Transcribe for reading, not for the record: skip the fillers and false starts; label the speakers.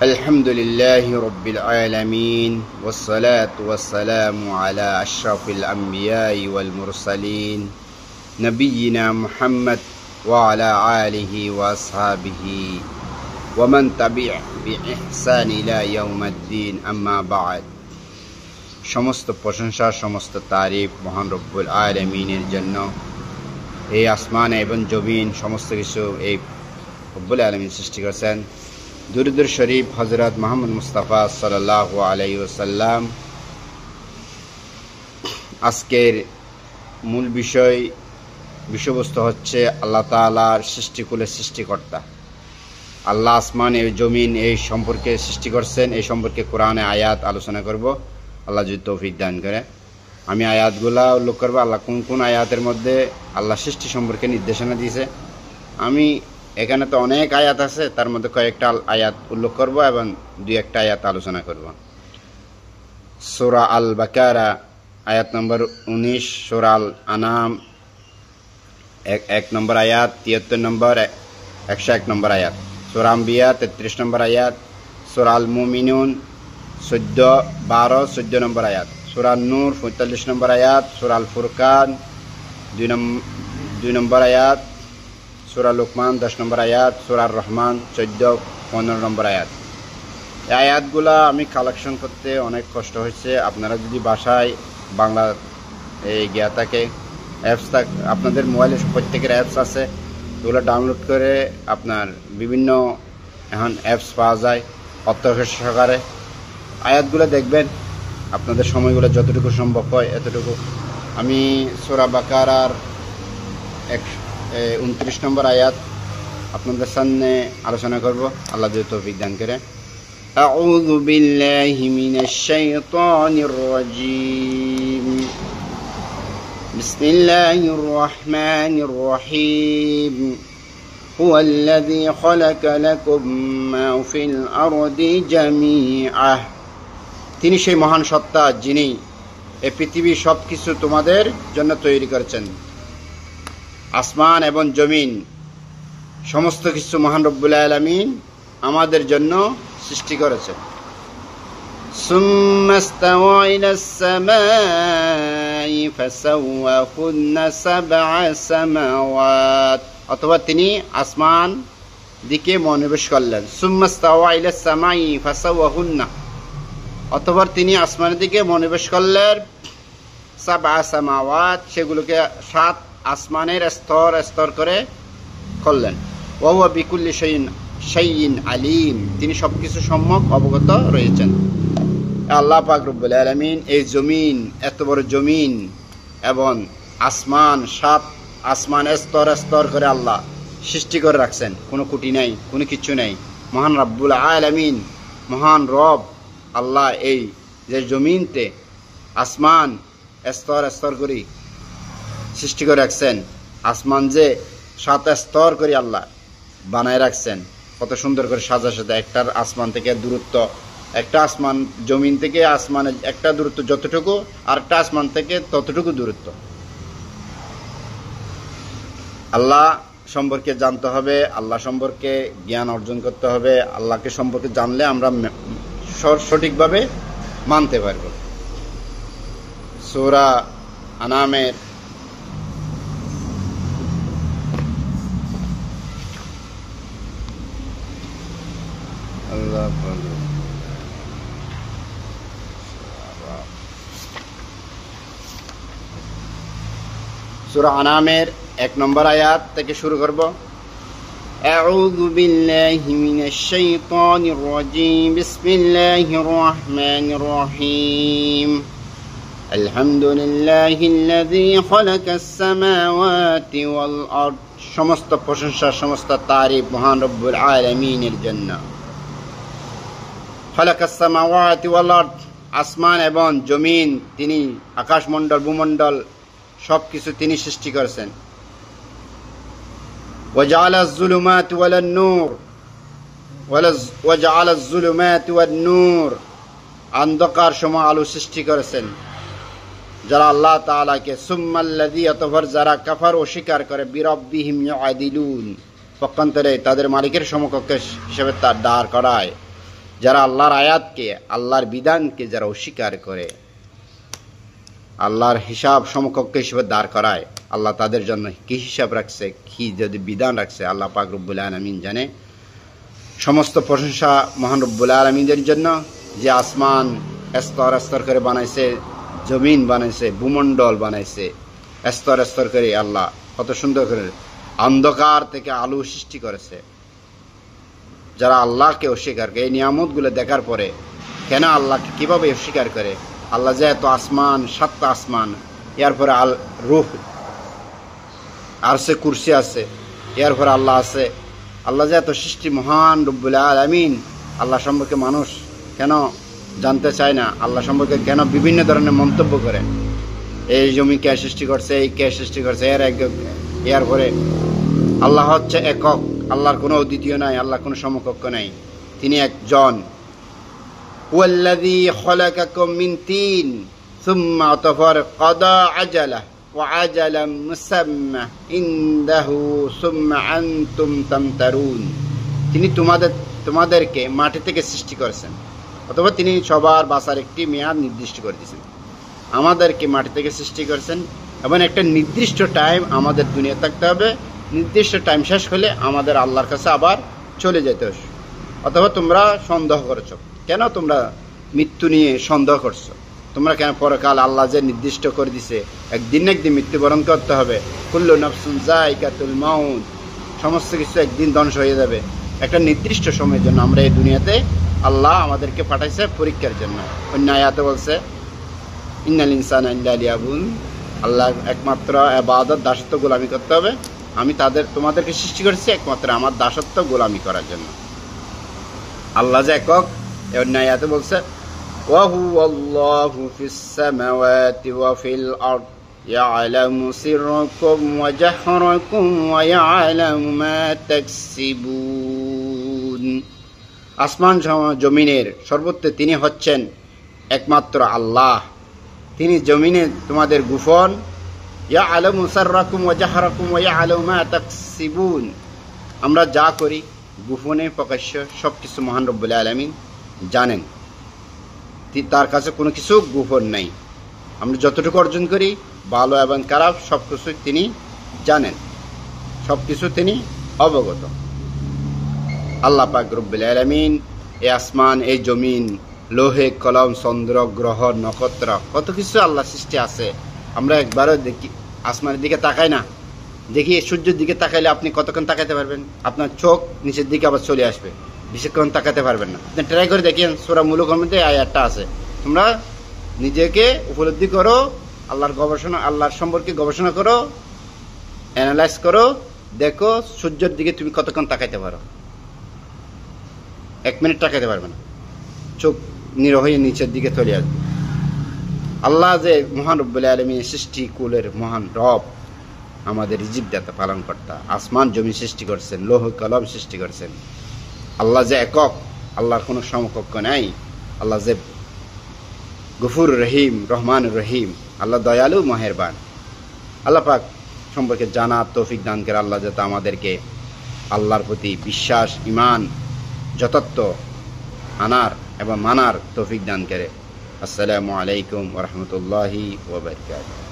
Speaker 1: الحمد لله رب العالمين والصلاة والسلام على أشرف الأنبياء والمرسلين نبينا محمد وعلى آله وأصحابه ومن تبع بإحسان إلى يوم الدين أما بعد সমস্ত প্রশংসা সমস্ত তারিফ মহান রব্বুল আলামিনের জন্য। এই আসমান এবং জমিন সমস্ত কিছু এই রব্বুল আলামিন সৃষ্টি করেছেন। দুরূদ শরীফ হযরত মুহাম্মদ মুস্তাফা সাল্লাল্লাহু আলাইহি ওয়াসাল্লাম। আজকের মূল বিষয়বস্তু হচ্ছে আল্লাহ তাআলার সৃষ্টিকুলের সৃষ্টিকর্তা। আল্লাহ আসমান এবং জমিন এই সম্পর্কে সৃষ্টি করছেন, এই সম্পর্কে কোরআনে আয়াত আলোচনা করব, আল্লাহ যদি তৌফিক দান করে। আমি আয়াতগুলা উল্লেখ করবো, আল্লাহ কোন কোন আয়াতের মধ্যে আল্লাহ সৃষ্টি সম্পর্কে নির্দেশনা দিয়েছে। আমি এখানে তো অনেক আয়াত আছে, তার মধ্যে কয়েকটা আয়াত উল্লেখ করব এবং দুই একটা আয়াত আলোচনা করব। সূরা আল বাকারা আয়াত নম্বর 19, সূরা আল আনাম 1 নম্বর আয়াত, 73 নম্বর 101 নম্বর আয়াত, সূরা আম্বিয়া 33 নম্বর আয়াত, সূরা আল মুমিনুন 14 নম্বর আয়াত, সূরা নূর 45 নম্বর আয়াত, সূরা আল ফুরকান 2 নম্বর আয়াত, সূরা লুকমান 10 নম্বর আয়াত, সূরা আর রহমান 14-15 নম্বর আয়াত। এই আয়াতগুলা আমি কালেকশন করতে অনেক কষ্ট হয়েছে। আপনারা যদি বাসায় বাংলা এই জ্ঞা থাকে, অ্যাপস আপনাদের মোবাইলে প্রত্যেকের অ্যাপস আছে, ওগুলো ডাউনলোড করে আপনার বিভিন্ন এখন অ্যাপস পাওয়া যায়, অর্থ সহকারে আয়াতগুলো দেখবেন। আপনাদের সময়গুলো যতটুকু সম্ভব হয় এতটুকু। আমি সূরা বাকারার 29 নম্বর আয়াত আপনাদের সামনে আলোচনা করব, আল্লাহ যদি তৌফিক দান করে। আউযু বিল্লাহি মিনাশ শাইতানির রাজীম। বিসমিল্লাহির রহমানির রহিম। হুয়াল্লাযী খালাকা লাকুম মা ফিল আরদি জামিআ। তিনি সেই মহান সত্তা যিনি এই পৃথিবীর সবকিছু তোমাদের জন্য তৈরি করেছেন। আসমান এবং জমিন সমস্ত কিছু মহান রব্বুল আলামিন আমাদের জন্য সৃষ্টি করেছেন। সুম্মা ইসতাওয়া ইলাস সামাই ফাসাওয়াহুন্না সাবআ সামাওয়াত। অথবা তিনি আসমান দিকে মনোনিবেশ করলেন। সুম্মা ইসতাওয়া ইলাস সামাই ফাসাওয়াহুন্না। অথবা তিনি আসমানের দিকে মনোনিবেশ করলেন সাবআ সামাওয়াত, সেগুলোকে 7 আসমানের স্তর স্তর করে করলেন। ওয়া হুয়া বিকুল্লি শাইইন আলিম। তিনি সবকিছু সম্যক অবগত রয়েছেন। আল্লাহ পাক রব্বুল আলামিন এই জমিন, এত বড় জমিন এবং আসমান, 7 আসমান স্তর স্তর করে আল্লাহ সৃষ্টি করে রাখছেন। কোনো কুটি নাই, কোনো কিছু নাই। মহান রব্বুল আলামিন, মহান রব আল্লাহ এই যে জমিনতে আসমান স্তর স্তর করে সৃষ্টি করে রাখছেন। আসমান যে 7 স্তর করে আল্লাহ বানায় রাখছেন, কত সুন্দর করে সাজা সাজা। একটার আসমান থেকে দূরত্ব, একটা আসমান জমিন থেকে আসমানের একটা দূরত্ব যতটুকু, আরেকটা আসমান থেকে ততটুকু দূরত্ব। আল্লাহ সম্পর্কে জানতে হবে, আল্লাহ সম্পর্কে জ্ঞান অর্জন করতে হবে। আল্লাহকে সম্পর্কে জানলে আমরা সঠিকভাবে মানতে পারব। সূরা আনামের সূরা আনামের 1 নম্বর আয়াত থেকে শুরু করব। আউযু বিল্লাহি মিনাশ শাইতানির রাজীম। বিসমিল্লাহির রহমানির রহিম। আলহামদুলিল্লাহিল্লাযী খালাকাস সামাওয়াতি ওয়াল আরদ। সমস্ত প্রশংসা সমস্ত তারিফ মহান রব্বুল আলামিনের জন্য। খালাকাস সামাওয়াতি ওয়াল আরদ, আসমান এবং জমিন, তিনি আকাশমণ্ডল ভূমণ্ডল সবকিছু তিনি সৃষ্টি করেছেন। ওয়াজআলাজ যুলুমাতি ওয়াল নূর, ওয়াজআলাজ যুলুমাতি ওয়ান নূর, অন্ধকার সময় আলো সৃষ্টি করেছেন যারা আল্লাহ তাআলাকে। সুম্মাল্লাযী, অতঃপর যারা কাফার অস্বীকার করে, বিরাব্বিহিম ইয়াদিলুন, পক্ষান্তরে তাদের মালিকের সমকক্ষ হিসেবে তার দাঁড় করায়। যারা আল্লাহর আয়াতকে, আল্লাহর বিধানকে যারা অস্বীকার করে, আল্লাহর হিসাব সমকক্ষ হিসেবে দাঁড় করায়, আল্লাহ তাদের জন্য কি হিসাব রাখছে, কি যদি বিধান রাখছে আল্লাহ পাক রব্বুল আলামিন জানে। সমস্ত প্রশংসা মহান রব্বুল আলামিনের জন্য, যে আসমান স্তর স্তর করে বানাইছে, জমিন বানাইছে, ভূমণ্ডল বানাইছে স্তর স্তর করে। আল্লাহ কত সুন্দর করে অন্ধকার থেকে আলো সৃষ্টি করেছে। যারা আল্লাহকে অস্বীকার করে, এই নিয়ামতগুলো দেখার পরে কেন আল্লাহকে কিভাবে অস্বীকার করে? আল্লাহ যে এত আসমান, 7টা আসমান, এরপরে রূহ আরশে কুরসি আছে, এরপরে আল্লাহ আছে। আল্লাহ যে এত সৃষ্টি মহান রব্বুল আলামিন, আল্লাহ সম্পর্কে মানুষ কেন জানতে চায় না? আল্লাহ সম্পর্কে কেন বিভিন্ন ধরনের মন্তব্য করে? এই জমি কে সৃষ্টি করছে, এই কে সৃষ্টি করছে, এরপরে আল্লাহ হচ্ছে একক, আল্লাহর কোনো দ্বিতীয় নাই, আল্লাহর কোনো সমকক্ষ নাই, তিনি একজন। ওয়াল্লাযী খলাকাকুম মিন তিন সুম্মা ফারকাদা আজালা ওয়া আজালাম মুসাম্মা ইনদাহু সুম্মা আনতুম তামতারুন। তিনি তোমাদেরকে মাটি থেকে সৃষ্টি করেছেন, অথবা তিনি সবার বাঁচার একটি মেয়াদ নির্দিষ্ট করে দিয়েছেন। আমাদেরকে মাটি থেকে সৃষ্টি করেছেন এবং একটা নির্দিষ্ট টাইম আমাদের দুনিয়া থাকতে হবে। নির্দিষ্ট টাইম শেষ হলে আমাদের আল্লাহর কাছে আবার চলে যেতে হবে। অথবা তোমরা সন্দেহ করছো, কেন তোমরা মৃত্যু নিয়ে সন্দেহ করছো? তোমরা কেন পরকাল আল্লাহ যে নির্দিষ্ট করে দিছে একদিন একদিন মৃত্যুবরণ করতে হবে, কুল্লু নাফসুন যায়িকাতুল মাউত, সমস্ত কিছু একদিন ধ্বংস হয়ে যাবে। একটা নির্দিষ্ট সময়ের জন্য আমরা এই দুনিয়াতে আল্লাহ আমাদেরকে পাঠাইছে পরীক্ষার জন্য। অন্য আয়াতে বলছে ইন্নাল ইনসানা ইল্লা লিয়াবুদুন, আল্লাহ একমাত্র ইবাদত, দাসত্ব, গোলামি করতে হবে। আমি তোমাদেরকে সৃষ্টি করেছি একমাত্র আমার দাসত্ব, গোলামি করার জন্য। আল্লাহ যে একক, অন্য আয়াতে বলছে ওয়া হুয়াল্লাহু ফিস সামাওয়াতি ওয়া ফিল আরদ ইয়ালামু সিররাকুম ওয়া জাহরাকুম ওয়া ইয়ালামু মা তাকসিবুন। আসমান জমিনের সর্বত্র তিনি হচ্ছেন একমাত্র আল্লাহ। তিনি জমিনে তোমাদের গোপন, ইয়ালামু সিররাকুম ওয়া জাহরাকুম ওয়া ইয়ালামু মা তাকসিবুন, আমরা যা করি গোপনে প্রকাশ্য সবকিছু মহান রব্বুল আলামিন জানেন। তার কাছে কোনো কিছু গোপন নাই। আমরা যতটুকু অর্জন করি, ভালো এবং খারাপ, সবকিছু তিনি জানেন, সবকিছু তিনি অবগত। আল্লাহ পাক রব্বুল আলামিন এই আসমান, এই জমিন, লোহে কলম, চন্দ্র, গ্রহ, নক্ষত্র, কত কিছু আল্লাহ সৃষ্টি আছে। আমরা একবারও দেখি আসমানের দিকে তাকাই না। দেখি সূর্যের দিকে তাকাইলে আপনি কতক্ষণ তাকাইতে পারবেন? আপনার চোখ নিচের দিকে আবার চলে আসবে, বেশিক্ষণ তাকাতে পারবেন না। আপনি ট্রাই করে দেখেন, সূরা মুলুকের মধ্যে আয়াতটা আছে। তোমরা নিজেকে উপলব্ধি করো, আল্লাহর সম্পর্কে গবেষণা করো, অ্যানালাইজ করো, দেখো সূর্যের দিকে তুমি কতক্ষণ তাকাইতে পারো। 1 মিনিট তাকাইতে পারবে না, চোখ নিরহ হয়ে নিচের দিকে চলে আসবে। আল্লাহ যে মহান রব্বুল আলামিন সৃষ্টি কুলের মহান রব, আমাদের রিজিক দাতা, পালন কর্তা, আসমান জমি সৃষ্টি করছেন, লৌহ কলম সৃষ্টি করছেন। আল্লাহ যে একক, আল্লাহর কোনো সমকক্ষ নাই। আল্লাহ যে গফুর রহিম, রহমান রহিম, আল্লাহ দয়ালু মেহেরবান। আল্লাহ পাক সম্পর্কে জানার তৌফিক দান করে আল্লাহ যাতে আমাদেরকে আল্লাহর প্রতি বিশ্বাস, ইমান, যথার্থ আনার এবং মানার তৌফিক দান করে। আসসালামু আলাইকুম ওয়া রাহমাতুল্লাহি ওয়া বারাকাতুহু।